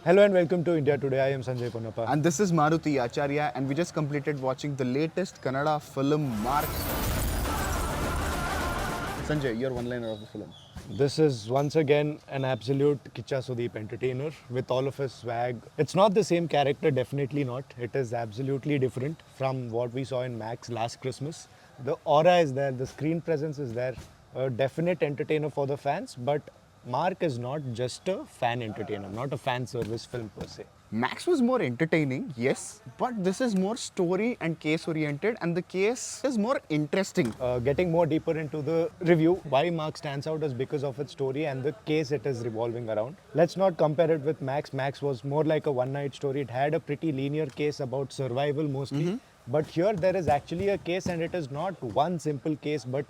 Hello and welcome to India Today. I am Sanjay Ponnappa. And this is Maruthi, Acharya, and we just completed watching the latest Kannada film, Mark. Sanjay, your one-liner of the film. This is once again an absolute Kichcha Sudeep entertainer with all of his swag. It's not the same character, definitely not. It is absolutely different from what we saw in Max last Christmas. The aura is there, the screen presence is there. A definite entertainer for the fans, but Mark is not just a fan entertainer, not a fan service film per se. Max was more entertaining, yes, but this is more story and case oriented, and the case is more interesting. Getting more deeper into the review, why Mark stands out is because of its story and the case it is revolving around. Let's not compare it with Max. Max was more like a one-night story. It had a pretty linear case about survival mostly. But here there is actually a case, and it is not one simple case, but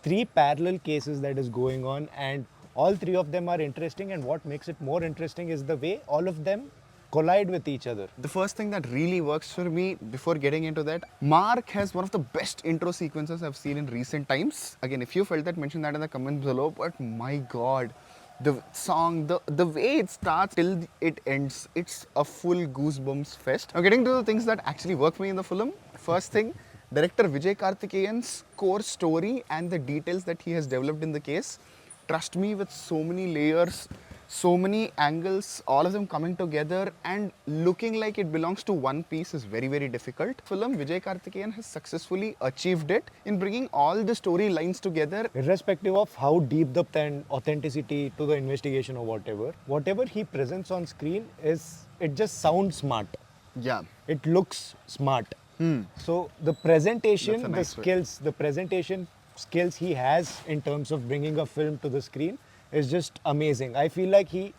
three parallel cases that is going on, and all three of them are interesting. And what makes it more interesting is the way all of them collide with each other. The first thing that really works for me before getting into that, Mark has one of the best intro sequences I've seen in recent times. Again, if you felt that, mention that in the comments below. But my god, the song, the way it starts till it ends, it's a full goosebumps fest. Now getting to the things that actually work for me in the film. First thing, director Vijay Kartikeya's core story and the details that he has developed in the case. Trust me, with so many layers, so many angles, all of them coming together and looking like it belongs to one piece is very, very difficult. Film Vijay Kartikeyan has successfully achieved it in bringing all the storylines together. Irrespective of how deep depth and authenticity to the investigation or whatever he presents on screen it just sounds smart. Yeah. It looks smart. So the presentation, the presentation skills he has in terms of bringing a film to the screen is just amazing. I feel like he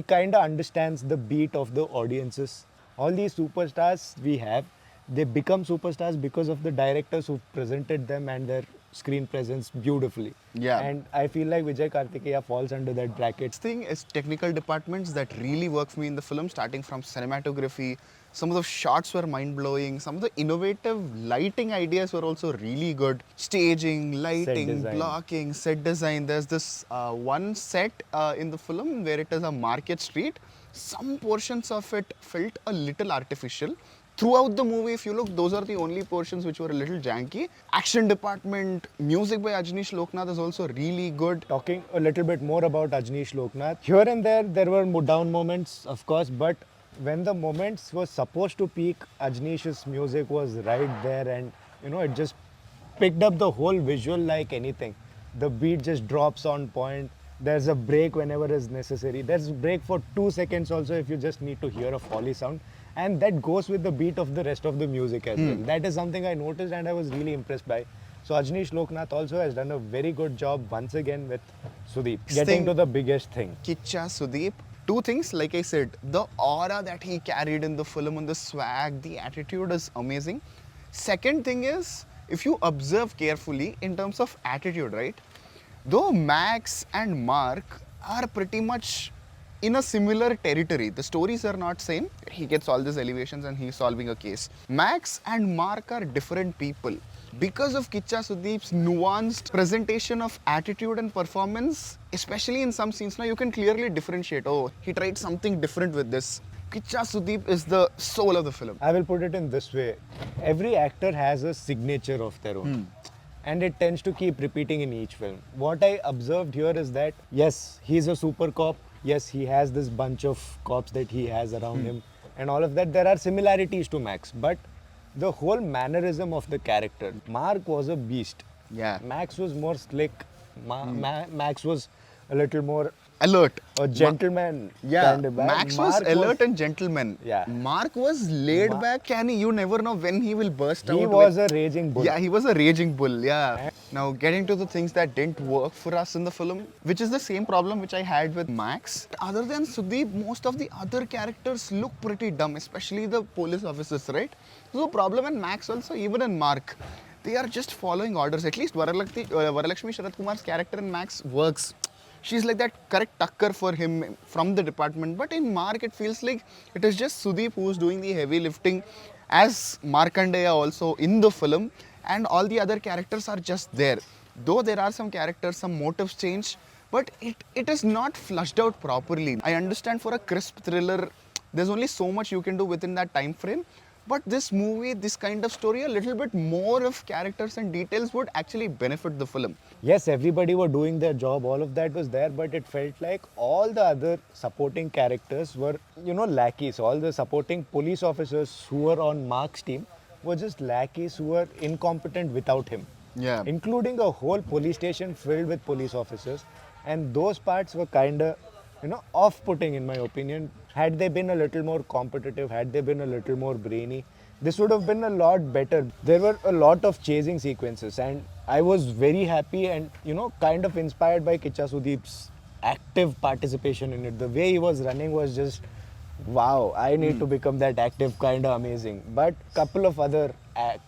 kind of understands the beat of the audiences. All these superstars we have, they become superstars because of the directors who presented them and their screen presence beautifully. Yeah. And I feel like Vijay Kartikeyaa falls under that bracket. Thing is technical departments that really work for me in the film, starting from cinematography. Some of the shots were mind-blowing. Some of the innovative lighting ideas were also really good. Staging, lighting, blocking, set design. There's this one set in the film where it is a market street. Some portions of it felt a little artificial. Throughout the movie, if you look, those are the only portions which were a little janky. Action department, music by Ajaneesh Loknath is also really good. Talking a little bit more about Ajaneesh Loknath, here and there were down moments, of course, but when the moments were supposed to peak, Ajanesh's music was right there, and it just picked up the whole visual like anything. The beat just drops on point. There's a break whenever is necessary. There's a break for 2 seconds also if you just need to hear a foley sound. And that goes with the beat of the rest of the music as well. That is something I noticed and I was really impressed by. So Ajaneesh Loknath also has done a very good job once again with Sudeep. Getting to the biggest thing. Kichcha Sudeep. Two things, like I said, the aura that he carried in the film and the swag, the attitude is amazing. Second thing is, if you observe carefully in terms of attitude, right? Though Max and Mark are pretty much in a similar territory, the stories are not same. He gets all these elevations and he's solving a case. Max and Mark are different people. Because of Kichcha Sudeep's nuanced presentation of attitude and performance, especially in some scenes, now you can clearly differentiate. Oh, he tried something different with this. Kichcha Sudeep is the soul of the film. I will put it in this way. Every actor has a signature of their own. And it tends to keep repeating in each film. What I observed here is that, yes, he's a super cop. Yes, he has this bunch of cops that he has around him and all of that. There are similarities to Max, but the whole mannerism of the character. Mark was a beast. Yeah. Max was more slick. Max was a little more alert. A gentleman. Max was alert and gentleman. Yeah. Mark was laid back, canny. You never know when he will burst out. He was a raging bull. Yeah, he was a raging bull. Yeah. Now getting to the things that didn't work for us in the film, which is the same problem which I had with Max. Other than Sudeep, most of the other characters look pretty dumb, especially the police officers, right? So problem in Max also, even in Mark. They are just following orders. At least Varalakshmi Sharat Kumar's character in Max works. She's like that correct tucker for him from the department. But in Mark, it feels like it is just Sudeep who's doing the heavy lifting, as Markandeya also in the film, and all the other characters are just there. Though there are some characters, some motives change, but it is not flushed out properly. I understand for a crisp thriller, There's only so much you can do within that time frame. But this movie, this kind of story, a little bit more of characters and details would actually benefit the film. Yes, everybody were doing their job, all of that was there, but it felt like all the other supporting characters were, lackeys. All the supporting police officers who were on Mark's team were just lackeys who were incompetent without him. Yeah. Including a whole police station filled with police officers. And those parts were kind of, off-putting in my opinion. Had they been a little more competitive, had they been a little more brainy, this would have been a lot better. There were a lot of chasing sequences and I was very happy and, kind of inspired by Kichcha Sudeep's active participation in it. The way he was running was just, wow, I need to become that active, kind of amazing. But couple of other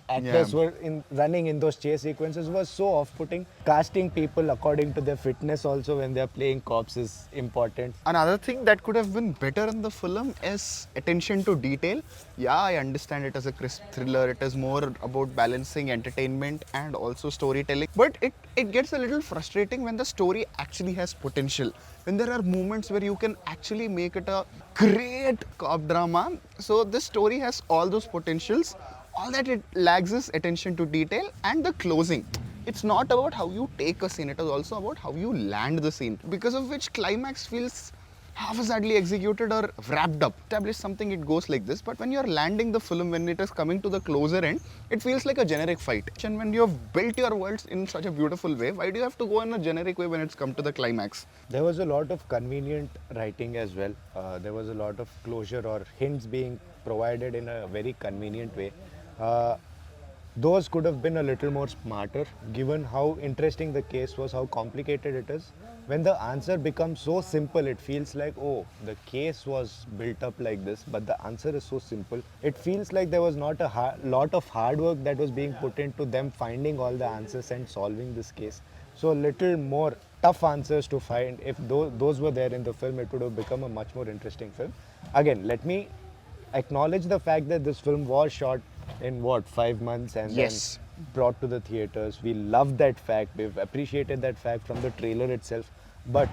actors were running in those chase sequences was so off-putting. Casting people according to their fitness also when they're playing cops is important. Another thing that could have been better in the film is attention to detail. Yeah, I understand it as a crisp thriller. It is more about balancing entertainment and also storytelling. But it gets a little frustrating when the story actually has potential. When there are moments where you can actually make it a great cop drama. So this story has all those potentials. All that it lacks is attention to detail and the closing. It's not about how you take a scene, it is also about how you land the scene. Because of which climax feels half-heartedly executed or wrapped up. Establish something, it goes like this, but when you're landing the film, when it is coming to the closer end, it feels like a generic fight. And when you have built your worlds in such a beautiful way, why do you have to go in a generic way when it's come to the climax? There was a lot of convenient writing as well. There was a lot of closure or hints being provided in a very convenient way. Those could have been a little more smarter given how interesting the case was, how complicated it is. When the answer becomes so simple, it feels like, oh, the case was built up like this, but the answer is so simple. It feels like there was not a lot of hard work that was being put into them finding all the answers and solving this case. So a little more tough answers to find. If those were there in the film, it would have become a much more interesting film. Again, let me acknowledge the fact that this film was shot in 5 months and then brought to the theaters. We love that fact. We've appreciated that fact from the trailer itself. But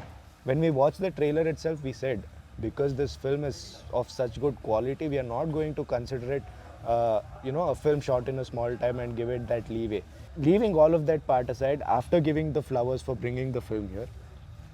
when we watched the trailer itself, we said, because this film is of such good quality, we are not going to consider it, a film shot in a small time and give it that leeway. Leaving all of that part aside, after giving the flowers for bringing the film here,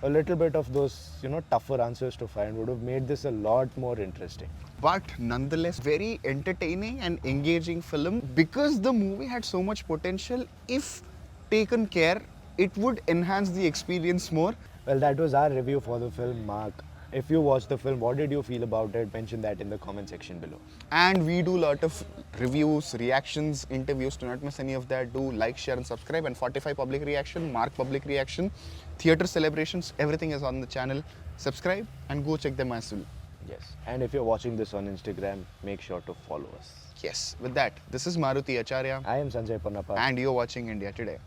a little bit of those, tougher answers to find would have made this a lot more interesting. But nonetheless, very entertaining and engaging film. Because the movie had so much potential, if taken care, it would enhance the experience more. Well, that was our review for the film, Mark. If you watched the film, what did you feel about it? Mention that in the comment section below. And we do a lot of reviews, reactions, interviews. Do not miss any of that. Do like, share and subscribe. And 45 public reaction, Mark public reaction, theatre celebrations, everything is on the channel. Subscribe and go check them as well. Yes. And if you're watching this on Instagram, make sure to follow us. Yes. With that, this is Maruthi Acharya. I am Sanjay Ponnappa. And you're watching India Today.